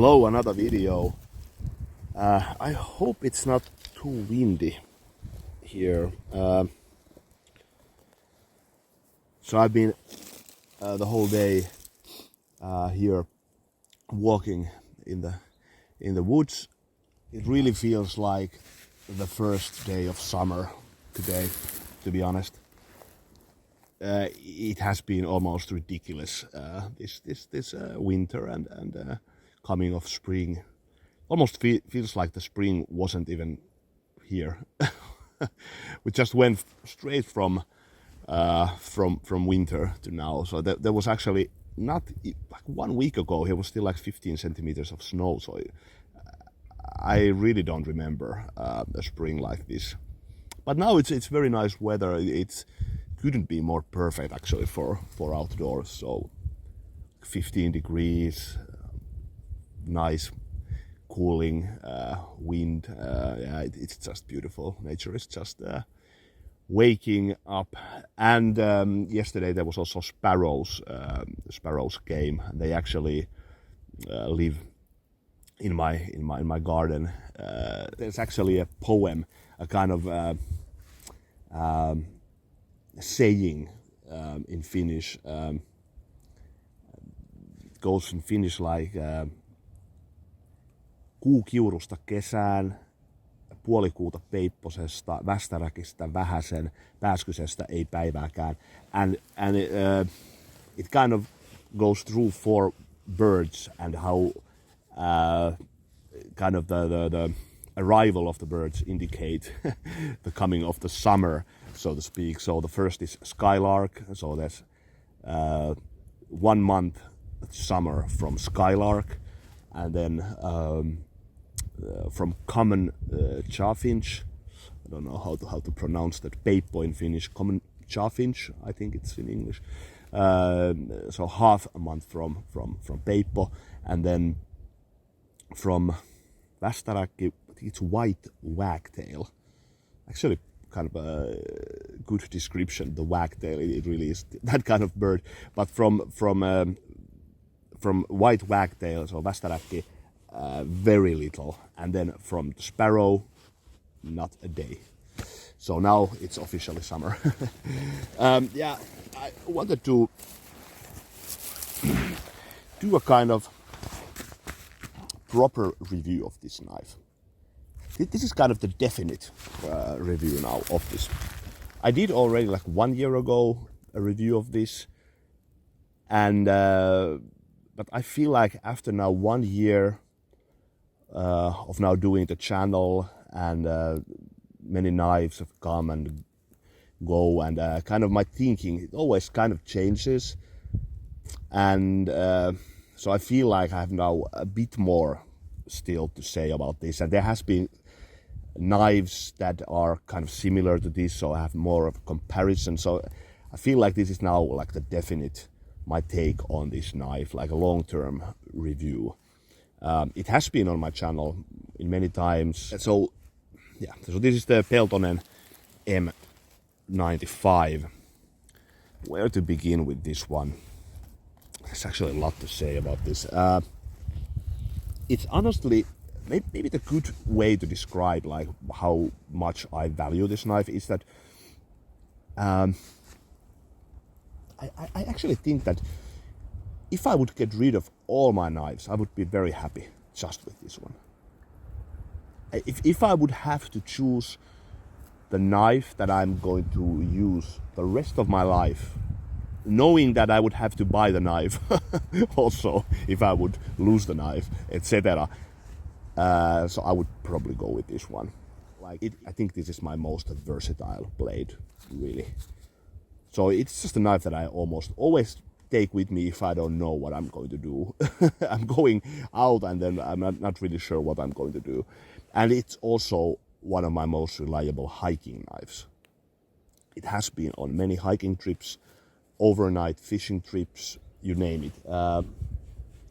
Hello, another video. I hope it's not too windy here. So I've been the whole day here walking in the woods. It really feels like the first day of summer today, to be honest. It has been almost ridiculous this winter and coming of spring. Almost feels like the spring wasn't even here. We just went straight from winter to now. So there was actually not like 1 week ago. Here was still like 15 centimeters of snow. So I really don't remember a spring like this. But now it's very nice weather. It couldn't be more perfect actually for outdoors. So 15 degrees, nice cooling wind. Yeah, it's just beautiful. Nature is just waking up. And yesterday there was also sparrows game. They actually live in my garden. There's actually a poem, a kind of saying in Finnish. It goes in Finnish like kuu kiurusta kesään, puolikuuta peipposesta, västäräkistä vähäsen, pääskysestä ei päivääkään. And it kind of goes through four birds and how kind of the arrival of the birds indicate the coming of the summer, so to speak. So the first is skylark, so there's 1 month summer from skylark, and then from common chaffinch. I don't know how to pronounce that. Peippo in Finnish. Common chaffinch, I think it's in English. So half a month from peippo, and then from västäräkki, it's white wagtail. Actually, kind of a good description. The wagtail, it really is that kind of bird. But from white wagtail, so västäräkki, very little, and then from the sparrow, not a day. So now it's officially summer. Yeah, I wanted to do a kind of proper review of this knife. This is kind of the definite review now of this. I did already like 1 year ago a review of this, and but I feel like after now 1 year of now doing the channel, and many knives have come and go, and kind of my thinking, it always kind of changes, and so I feel like I have now a bit more still to say about this, and there has been knives that are kind of similar to this, so I have more of a comparison. So I feel like this is now like the definite, my take on this knife, like a long-term review. It has been on my channel in many times. So yeah, so this is the Peltonen M95. Where to begin with this one? There's actually a lot to say about this. It's honestly, maybe the good way to describe like how much I value this knife is that I actually think that if I would get rid of all my knives, I would be very happy just with this one. If I would have to choose the knife that I'm going to use the rest of my life, knowing that I would have to buy the knife also if I would lose the knife, etc. So I would probably go with this one. I think this is my most versatile blade, really. So it's just a knife that I almost always take with me if I don't know what I'm going to do. I'm going out and then I'm not really sure what I'm going to do. And it's also one of my most reliable hiking knives. It has been on many hiking trips, overnight fishing trips, you name it.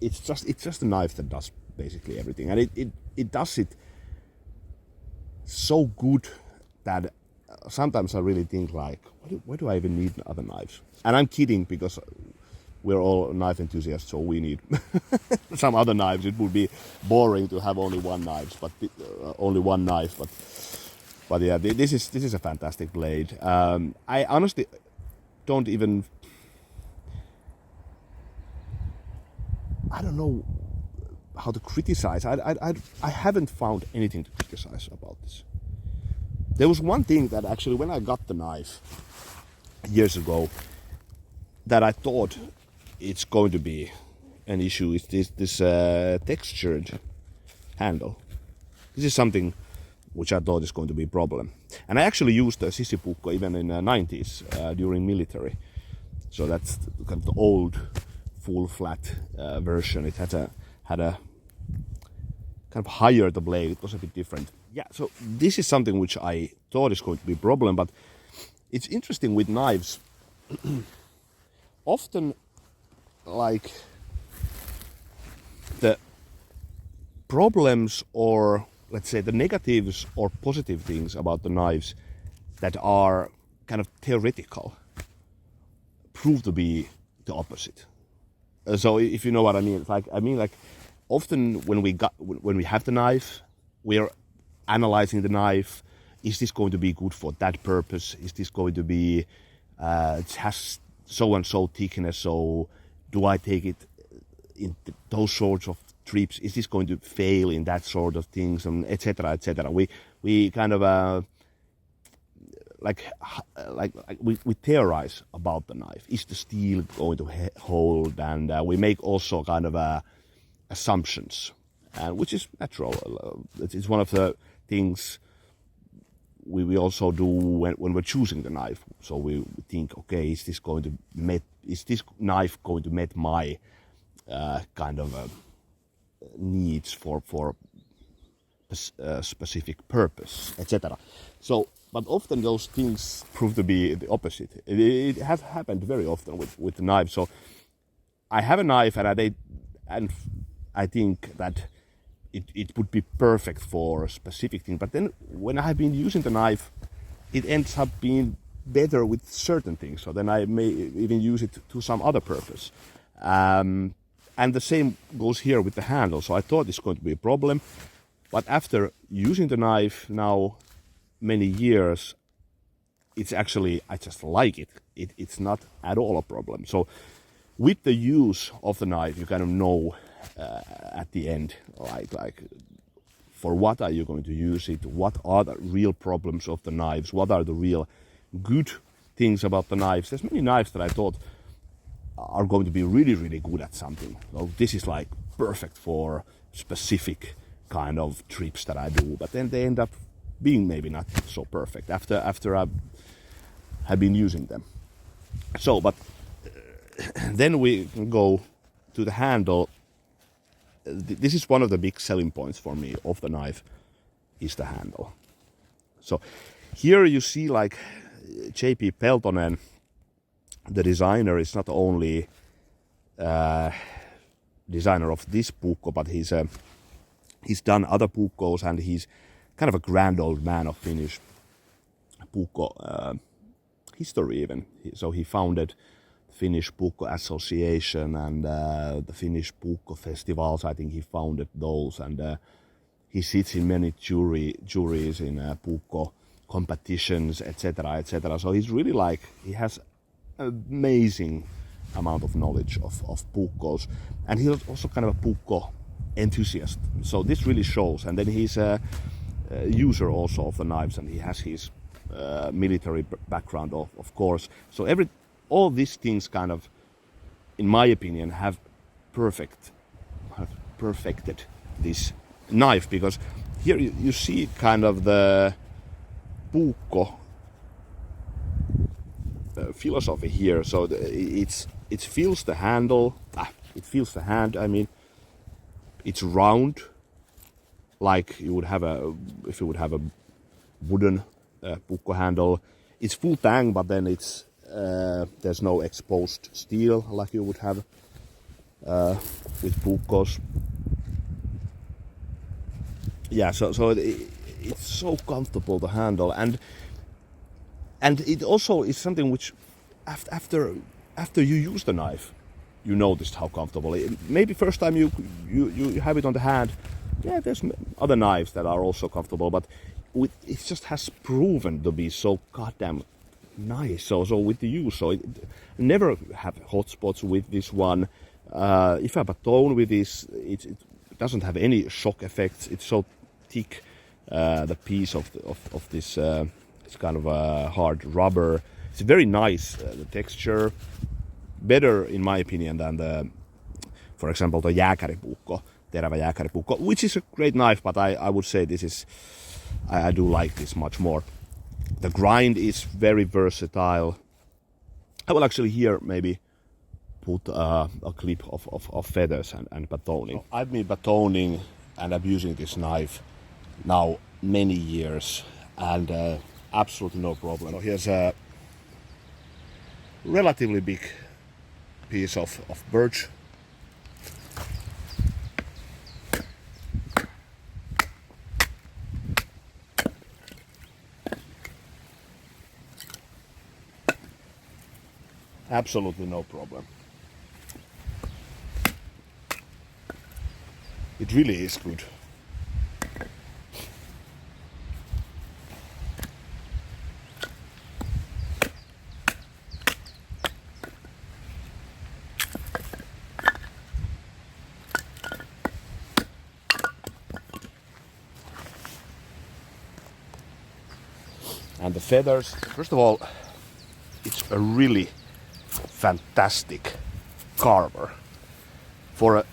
It's just a knife that does basically everything, and it does it so good that sometimes I really think like, why do I even need other knives? And I'm kidding, because we're all knife enthusiasts, so we need some other knives. It would be boring to have only one knife, but but yeah, this is a fantastic blade. I honestly don't even. I don't know how to criticize. I haven't found anything to criticize about this. There was one thing that actually, when I got the knife years ago, that I thought it's going to be an issue is this textured handle. This is something which I thought is going to be a problem. And I actually used a sissipukko even in the 90s during military. So that's kind of the old full flat version. It had a kind of higher the blade. It was a bit different. Yeah, so this is something which I thought is going to be a problem, but it's interesting with knives. Often, like, the problems, or let's say the negatives or positive things about the knives that are kind of theoretical prove to be the opposite. So if you know what I mean, like often when we have the knife, we are analyzing the knife. Is this going to be good for that purpose? Is this going to be it has so and so thickness? So do I take it in those sorts of trips? Is this going to fail in that sort of things, and etc. etc. We kind of we theorize about the knife. Is the steel going to hold? And we make also kind of assumptions, and which is natural. It's one of the things we also do when we're choosing the knife. So we think, okay, is this knife going to meet my kind of needs for a specific purpose, etc. So, but often those things prove to be the opposite. It has happened very often with the knife. So I have a knife, and I think that it would be perfect for a specific thing. But then when I have been using the knife, it ends up being better with certain things. So then I may even use it to some other purpose. And the same goes here with the handle. So I thought it's going to be a problem. But after using the knife now many years, it's actually, I just like it. It's not at all a problem. So with the use of the knife, you kind of know at the end, like for what are you going to use it? What are the real problems of the knives? What are the real good things about the knives? There's many knives that I thought are going to be really, really good at something. So this is like perfect for specific kind of trips that I do, but then they end up being maybe not so perfect after I have been using them. So, but then we can go to the handle. This is one of the big selling points for me of the knife, is the handle. So here you see like J.P. Peltonen, the designer, is not only designer of this pukko, but he's done other pukkos, and he's kind of a grand old man of Finnish pukko history even. So he founded Finnish Pukko Association and the Finnish Pukko festivals. I think he founded those, and he sits in many juries in Pukko competitions, etc., etc. So he's really like, he has amazing amount of knowledge of pukkos, and he's also kind of a pukko enthusiast. So this really shows. And then he's a user also of the knives, and he has his military background, of course. So all these things kind of, in my opinion, have perfected this knife, because here you see kind of the pukko philosophy here. So it feels the handle. It feels the hand. I mean, it's round, like you would have if you would have a wooden pukko handle. It's full tang, but then it's there's no exposed steel like you would have with pukkos. Yeah, so it's so comfortable to handle, and it also is something which after you use the knife, you noticed how comfortable. Maybe first time you have it on the hand, yeah, there's other knives that are also comfortable, but it just has proven to be so goddamn nice. So with the use, so it never have hot spots with this one. If I batone with this, it doesn't have any shock effects. It's so thick, the piece of this it's kind of a hard rubber. It's very nice, the texture, better in my opinion than for example, the jääkäripuukko, terävä jääkäripuukko, which is a great knife, but I would say this is, I do like this much more. The grind is very versatile. I will actually here maybe put a clip of feathers and batoning. So I've been batoning and abusing this knife now many years, and absolutely no problem. So here's a relatively big piece of birch. Absolutely no problem. It really is good. And the feathers, first of all, it's a really fantastic carver. For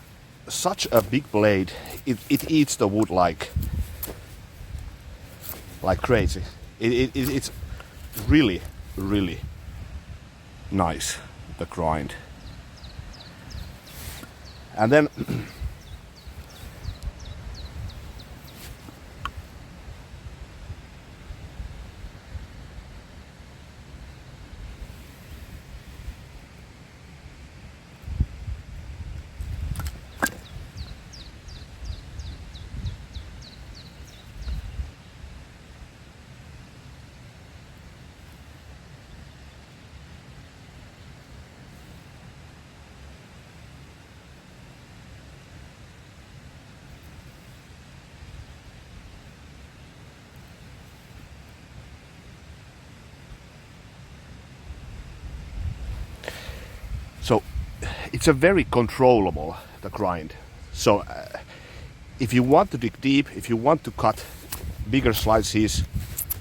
such a big blade, it eats the wood like crazy. It's really, really nice, the grind. And then so it's a very controllable, the grind. So if you want to dig deep, if you want to cut bigger slices,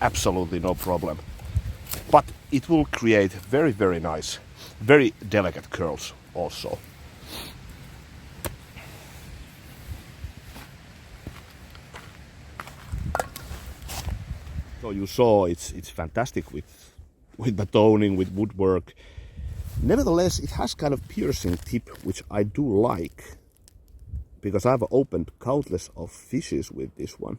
absolutely no problem. But it will create very, very nice, very delicate curls also. So you saw it's fantastic with batoning, with woodwork. Nevertheless, it has kind of piercing tip, which I do like, because I've opened countless of fishes with this one.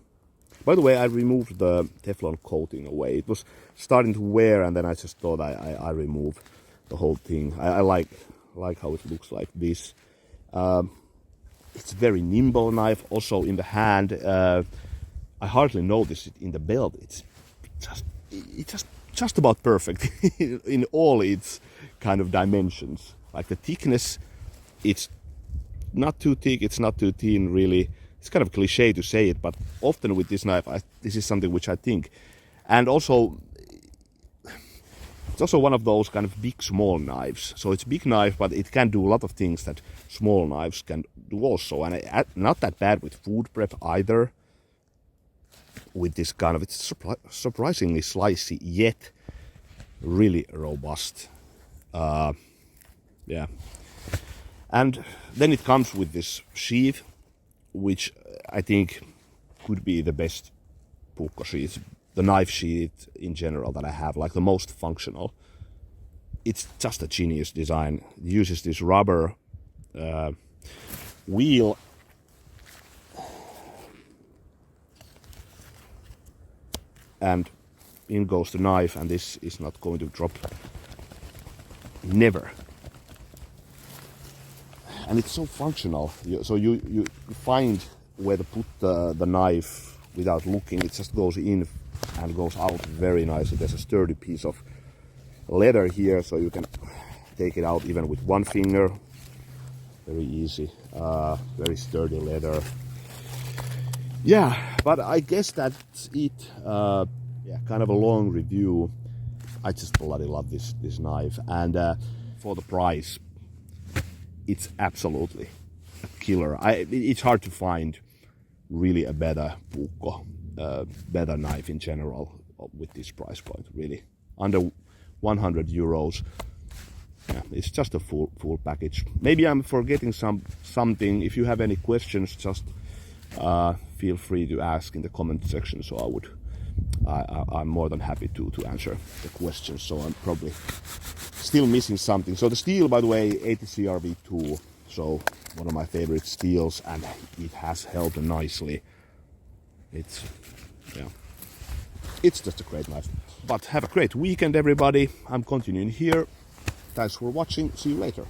By the way, I removed the Teflon coating away. It was starting to wear, and then I just thought I remove the whole thing. I like how it looks like this. It's a very nimble knife, also in the hand. I hardly notice it in the belt. It's just about perfect in all its kind of dimensions. Like the thickness, it's not too thick, it's not too thin, really. It's kind of cliche to say it, but often with this knife, this is something which I think. And also, it's also one of those kind of big, small knives. So it's a big knife, but it can do a lot of things that small knives can do also. And not that bad with food prep either. With this kind of, it's surprisingly slicey, yet really robust. Yeah. And then it comes with this sheath, which I think could be the best puukko sheath, the knife sheath in general that I have, like the most functional. It's just a genius design. It uses this rubber wheel. And in goes the knife, and this is not going to drop. Never. And it's so functional. So you find where to put the knife without looking. It just goes in and goes out very nicely. There's a sturdy piece of leather here, so you can take it out even with one finger. very easy, very sturdy leather. Yeah, but I guess that's it. Yeah, kind of a long review. I just bloody love this knife, and for the price, it's absolutely a killer. It's hard to find really a better puukko, better knife in general with this price point. Really, under 100 euros. Yeah, it's just a full package. Maybe I'm forgetting something. If you have any questions, just feel free to ask in the comment section. So I'm more than happy to answer the questions. So I'm probably still missing something. So the steel, by the way, 80CRV2. So one of my favorite steels, and it has held nicely. It's just a great knife. But have a great weekend, everybody. I'm continuing here. Thanks for watching. See you later.